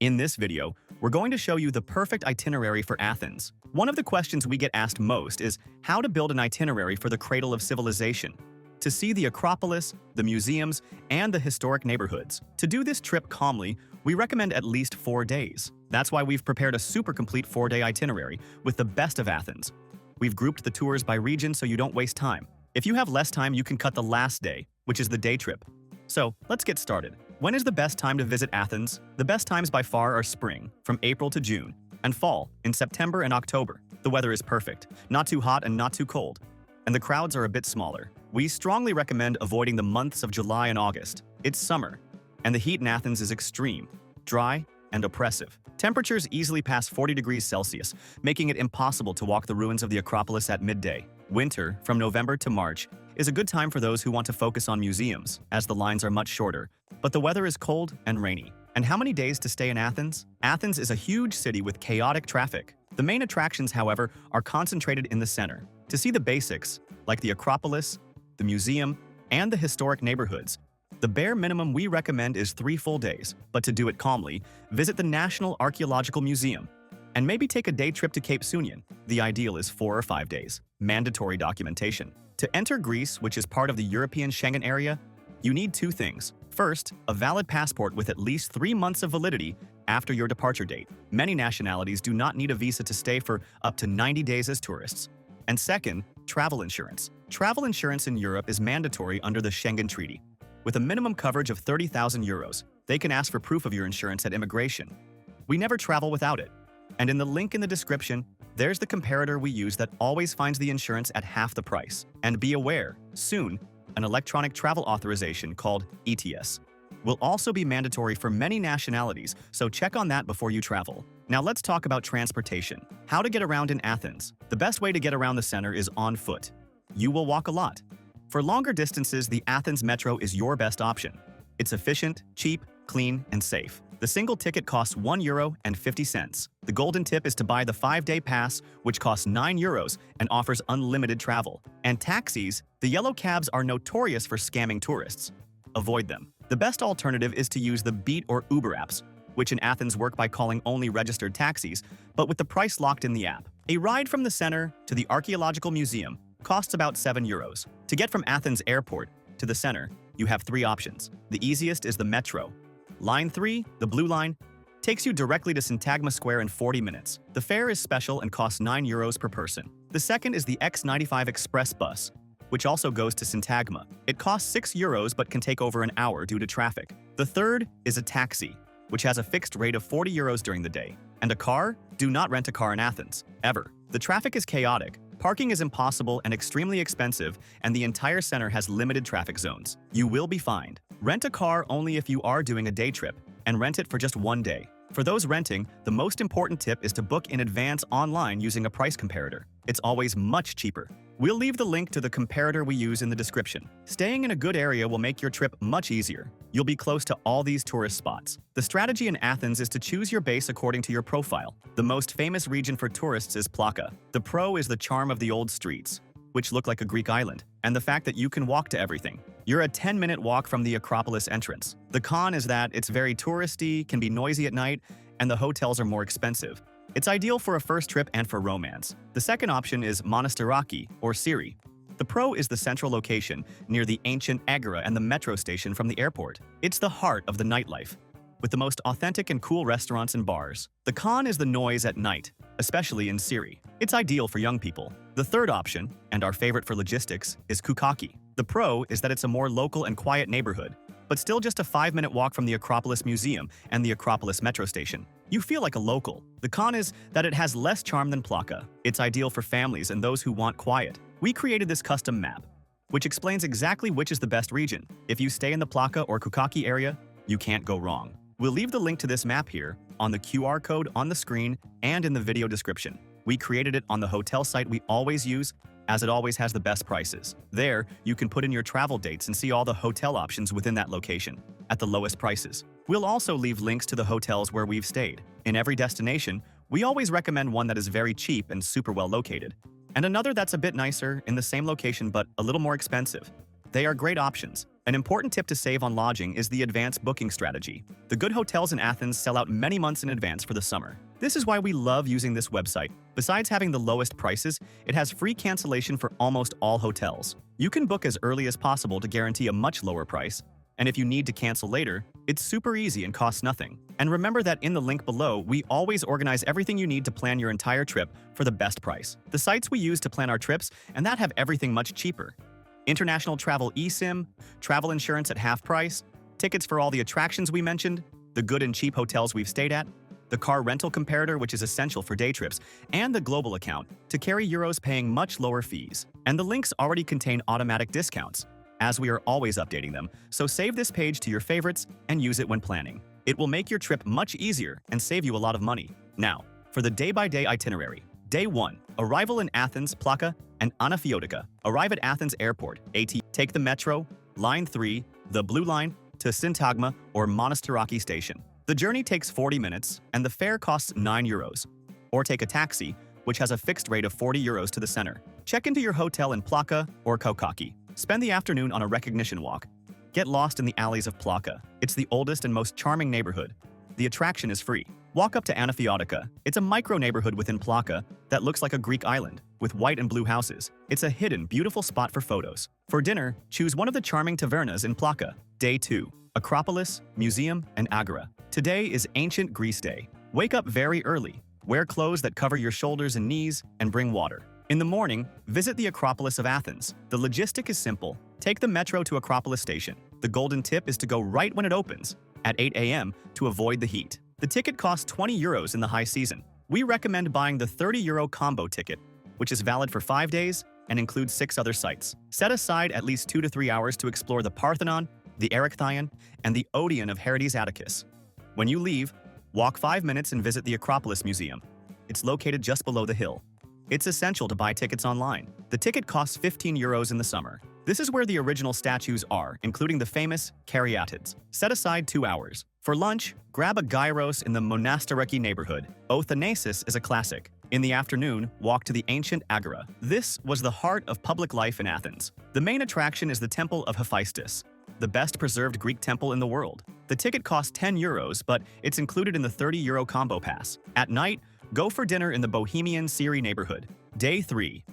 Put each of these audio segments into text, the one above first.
In this video, we're going to show you the perfect itinerary for Athens. One of the questions we get asked most is how to build an itinerary for the cradle of civilization. To see the Acropolis, the museums, and the historic neighborhoods. To do this trip calmly, we recommend at least 4 days. That's why we've prepared a super complete 4-day itinerary with the best of Athens. We've grouped the tours by region so you don't waste time. If you have less time, you can cut the last day, which is the day trip. So, let's get started. When is the best time to visit Athens? The best times by far are spring, from April to June, and fall, in September and October. The weather is perfect, not too hot and not too cold, and the crowds are a bit smaller. We strongly recommend avoiding the months of July and August. It's summer, and the heat in Athens is extreme, dry, and oppressive. Temperatures easily pass 40 degrees Celsius, making it impossible to walk the ruins of the Acropolis at midday. Winter, from November to March, is a good time for those who want to focus on museums, as the lines are much shorter, but the weather is cold and rainy. And how many days to stay in Athens? Athens is a huge city with chaotic traffic. The main attractions, however, are concentrated in the center. To see the basics, like the Acropolis, the museum, and the historic neighborhoods, the bare minimum we recommend is 3 full days. But to do it calmly, visit the National Archaeological Museum, and maybe take a day trip to Cape Sunion. The ideal is 4 or 5 days. Mandatory documentation. To enter Greece, which is part of the European Schengen area, you need 2 things. First, a valid passport with at least 3 months of validity after your departure date. Many nationalities do not need a visa to stay for up to 90 days as tourists. And second, travel insurance. Travel insurance in Europe is mandatory under the Schengen Treaty. With a minimum coverage of 30,000 euros, they can ask for proof of your insurance at immigration. We never travel without it. And in the link in the description, there's the comparator we use that always finds the insurance at half the price. And be aware, soon, an electronic travel authorization called ETS will also be mandatory for many nationalities, so check on that before you travel. Now let's talk about transportation. How to get around in Athens. The best way to get around the center is on foot. You will walk a lot. For longer distances, the Athens Metro is your best option. It's efficient, cheap, clean, and safe. The single ticket costs €1.50. The golden tip is to buy the 5-day pass, which costs €9 and offers unlimited travel. And taxis, the yellow cabs are notorious for scamming tourists. Avoid them. The best alternative is to use the Beat or Uber apps, which in Athens work by calling only registered taxis, but with the price locked in the app. A ride from the center to the Archaeological Museum costs about €7. To get from Athens Airport to the center, you have 3 options. The easiest is the Metro. Line 3, the Blue Line, takes you directly to Syntagma Square in 40 minutes. The fare is special and costs €9 per person. The second is the X95 Express bus, which also goes to Syntagma. It costs €6 but can take over an hour due to traffic. The third is a taxi, which has a fixed rate of €40 during the day. And a car? Do not rent a car in Athens, ever. The traffic is chaotic. Parking is impossible and extremely expensive, and the entire center has limited traffic zones. You will be fined. Rent a car only if you are doing a day trip, and rent it for just 1 day. For those renting, the most important tip is to book in advance online using a price comparator. It's always much cheaper. We'll leave the link to the comparator we use in the description. Staying in a good area will make your trip much easier. You'll be close to all these tourist spots. The strategy in Athens is to choose your base according to your profile. The most famous region for tourists is Plaka. The pro is the charm of the old streets, which look like a Greek island, and the fact that you can walk to everything. You're a 10-minute walk from the Acropolis entrance. The con is that it's very touristy, can be noisy at night, and the hotels are more expensive. It's ideal for a first trip and for romance. The second option is Monastiraki, or Siri. The pro is the central location, near the ancient Agora and the metro station from the airport. It's the heart of the nightlife, with the most authentic and cool restaurants and bars. The con is the noise at night, especially in Siri. It's ideal for young people. The third option, and our favorite for logistics, is Kukaki. The pro is that it's a more local and quiet neighborhood, but still just a 5-minute walk from the Acropolis Museum and the Acropolis metro station. You feel like a local. The con is that it has less charm than Plaka. It's ideal for families and those who want quiet. We created this custom map, which explains exactly which is the best region. If you stay in the Plaka or Kukaki area, you can't go wrong. We'll leave the link to this map here, on the QR code on the screen, and in the video description. We created it on the hotel site we always use, as it always has the best prices. There, you can put in your travel dates and see all the hotel options within that location, at the lowest prices. We'll also leave links to the hotels where we've stayed. In every destination, we always recommend one that is very cheap and super well located, and another that's a bit nicer, in the same location but a little more expensive. They are great options, An important tip to save on lodging is the advanced booking strategy. The good hotels in Athens sell out many months in advance for the summer. This is why we love using this website. Besides having the lowest prices, it has free cancellation for almost all hotels. You can book as early as possible to guarantee a much lower price. And if you need to cancel later, it's super easy and costs nothing. And remember that in the link below, we always organize everything you need to plan your entire trip for the best price. The sites we use to plan our trips and that have everything much cheaper. International travel eSIM, travel insurance at half price, tickets for all the attractions we mentioned, the good and cheap hotels we've stayed at, the car rental comparator, which is essential for day trips, and the global account to carry euros paying much lower fees. And the links already contain automatic discounts, as we are always updating them, so save this page to your favorites and use it when planning. It will make your trip much easier and save you a lot of money. Now, for the day-by-day itinerary. Day 1. Arrival in Athens, Plaka, and Anafiotika. Arrive at Athens Airport, AT. Take the metro, Line 3, the Blue Line, to Syntagma or Monastiraki Station. The journey takes 40 minutes, and the fare costs €9. Or take a taxi, which has a fixed rate of €40 to the center. Check into your hotel in Plaka or Kokaki. Spend the afternoon on a recognition walk. Get lost in the alleys of Plaka. It's the oldest and most charming neighborhood. The attraction is free. Walk up to Anafiotika. It's a micro-neighborhood within Plaka that looks like a Greek island, with white and blue houses. It's a hidden, beautiful spot for photos. For dinner, choose one of the charming tavernas in Plaka. Day 2. Acropolis, Museum, and Agora. Today is Ancient Greece Day. Wake up very early. Wear clothes that cover your shoulders and knees, and bring water. In the morning, visit the Acropolis of Athens. The logistic is simple. Take the metro to Acropolis Station. The golden tip is to go right when it opens, at 8 a.m. to avoid the heat. The ticket costs €20 in the high season. We recommend buying the €30 combo ticket, which is valid for 5 days and includes 6 other sites. Set aside at least 2 to 3 hours to explore the Parthenon, the Erechtheion, and the Odeon of Herodes Atticus. When you leave, walk 5 minutes and visit the Acropolis Museum. It's located just below the hill. It's essential to buy tickets online. The ticket costs €15 in the summer. This is where the original statues are, including the famous caryatids. Set aside 2 hours. For lunch, grab a gyros in the Monastiraki neighborhood. Othanasis is a classic. In the afternoon, walk to the ancient Agora. This was the heart of public life in Athens. The main attraction is the Temple of Hephaestus, the best preserved Greek temple in the world. The ticket costs €10, but it's included in the €30 combo pass. At night, go for dinner in the Bohemian Siri neighborhood. Day 3.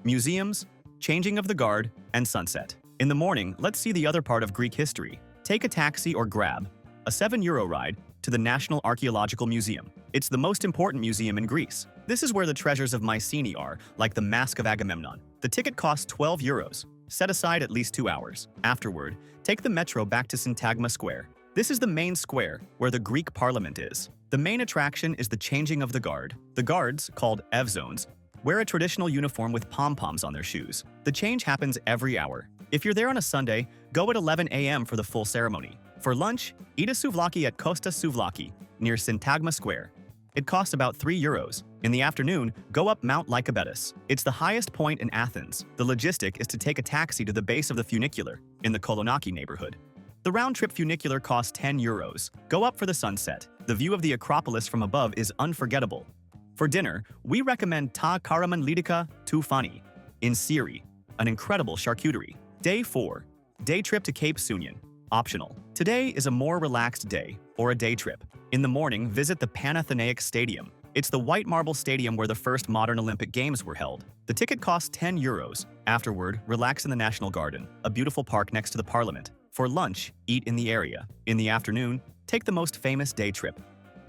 Museums, changing of the guard, and sunset. In the morning, let's see the other part of Greek history. Take a taxi or grab a €7 ride to the National Archaeological Museum. It's the most important museum in Greece. This is where the treasures of Mycenae are, like the Mask of Agamemnon. The ticket costs €12. Set aside at least 2 hours. Afterward, take the metro back to Syntagma Square. This is the main square where the Greek parliament is. The main attraction is the changing of the guard. The guards, called evzones, wear a traditional uniform with pom-poms on their shoes. The change happens every hour. If you're there on a Sunday, go at 11 a.m. for the full ceremony. For lunch, eat a souvlaki at Costa Souvlaki, near Syntagma Square. It costs about €3. In the afternoon, go up Mount Lycabettus. It's the highest point in Athens. The logistic is to take a taxi to the base of the funicular, in the Kolonaki neighborhood. The round-trip funicular costs €10. Go up for the sunset. The view of the Acropolis from above is unforgettable. For dinner, we recommend Ta Karaman Lidica Tufani in Siri, an incredible charcuterie. Day 4. Day trip to Cape Sunion. Optional. Today is a more relaxed day, or a day trip. In the morning, visit the Panathenaic Stadium. It's the white marble stadium where the first modern Olympic Games were held. The ticket costs €10. Afterward, relax in the National Garden, a beautiful park next to the Parliament. For lunch, eat in the area. In the afternoon, take the most famous day trip,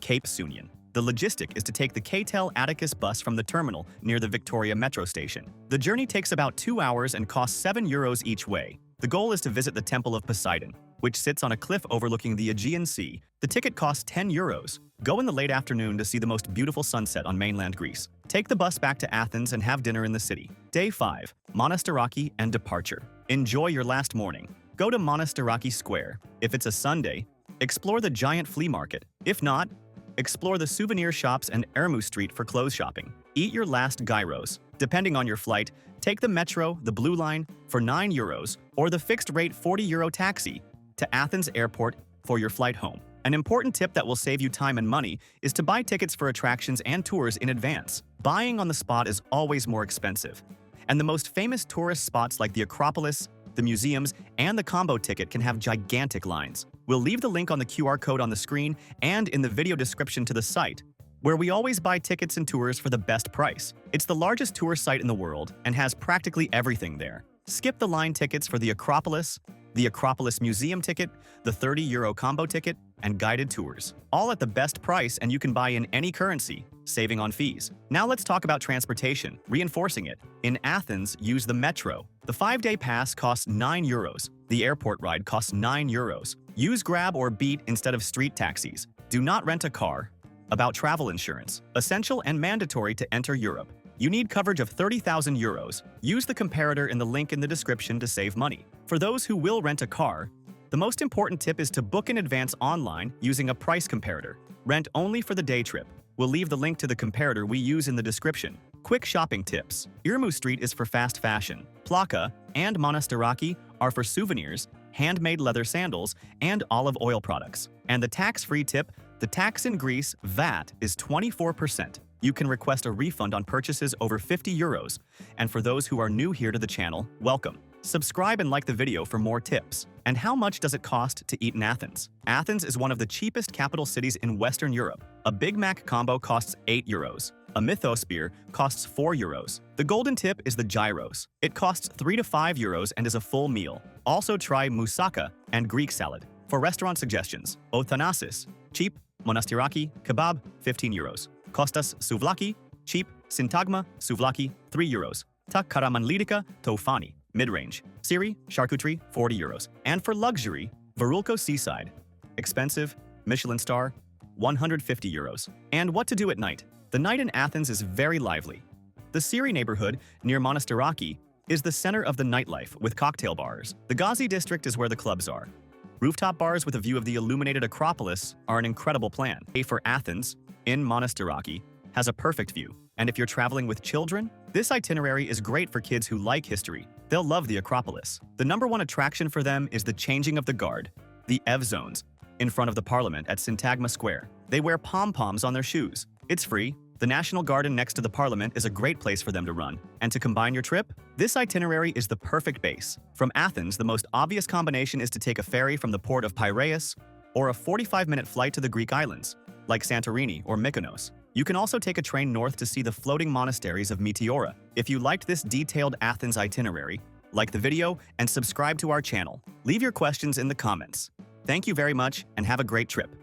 Cape Sunion. The logistic is to take the K-Tel Atticus bus from the terminal near the Victoria Metro station. The journey takes about 2 hours and costs €7 each way. The goal is to visit the Temple of Poseidon, which sits on a cliff overlooking the Aegean Sea. The ticket costs €10. Go in the late afternoon to see the most beautiful sunset on mainland Greece. Take the bus back to Athens and have dinner in the city. Day 5. Monastiraki and departure. Enjoy your last morning. Go to Monastiraki Square. If it's a Sunday, explore the giant flea market. If not, explore the souvenir shops and Ermou Street for clothes shopping. Eat your last gyros. Depending on your flight, take the metro, the Blue Line, for €9, or the fixed-rate €40 taxi to Athens Airport for your flight home. An important tip that will save you time and money is to buy tickets for attractions and tours in advance. Buying on the spot is always more expensive. And the most famous tourist spots like the Acropolis, the museums, and the combo ticket can have gigantic lines. We'll leave the link on the QR code on the screen and in the video description to the site, where we always buy tickets and tours for the best price. It's the largest tour site in the world and has practically everything there. Skip the line tickets for the Acropolis Museum ticket, the €30 combo ticket, and guided tours. All at the best price, and you can buy in any currency, saving on fees. Now let's talk about transportation, reinforcing it. In Athens, use the metro. The 5-day pass costs €9. The airport ride costs €9. Use Grab or Beat instead of street taxis. Do not rent a car. About travel insurance. Essential and mandatory to enter Europe. You need coverage of €30,000. Use the comparator in the link in the description to save money. For those who will rent a car, the most important tip is to book in advance online using a price comparator. Rent only for the day trip. We'll leave the link to the comparator we use in the description. Quick shopping tips. Irmu Street is for fast fashion. Plaka and Monastiraki are for souvenirs, handmade leather sandals, and olive oil products. And the tax-free tip, the tax in Greece, VAT, is 24%. You can request a refund on purchases over €50. And for those who are new here to the channel, welcome. Subscribe and like the video for more tips. And how much does it cost to eat in Athens? Athens is one of the cheapest capital cities in Western Europe. A Big Mac combo costs €8. A mythos beer costs €4. The golden tip is the gyros. It costs €3 to €5 and is a full meal. Also try moussaka and Greek salad. For restaurant suggestions, Othanasis, cheap, Monastiraki, kebab, €15. Kostas souvlaki, cheap, Syntagma, souvlaki, €3. Ta karamanlidika, tofani, mid-range. Siri, charcuterie, €40. And for luxury, Varulko Seaside, expensive, Michelin star, €150. And what to do at night? The night in Athens is very lively. The Siri neighborhood, near Monastiraki, is the center of the nightlife with cocktail bars. The Gazi district is where the clubs are. Rooftop bars with a view of the illuminated Acropolis are an incredible plan. A for Athens, in Monastiraki, has a perfect view. And if you're traveling with children, this itinerary is great for kids who like history. They'll love the Acropolis. The #1 attraction for them is the changing of the guard, the Ev zones, in front of the Parliament at Syntagma Square. They wear pom-poms on their shoes. It's free. The National Garden next to the Parliament is a great place for them to run. And to combine your trip, this itinerary is the perfect base. From Athens, the most obvious combination is to take a ferry from the port of Piraeus or a 45-minute flight to the Greek islands, like Santorini or Mykonos. You can also take a train north to see the floating monasteries of Meteora. If you liked this detailed Athens itinerary, like the video and subscribe to our channel. Leave your questions in the comments. Thank you very much and have a great trip.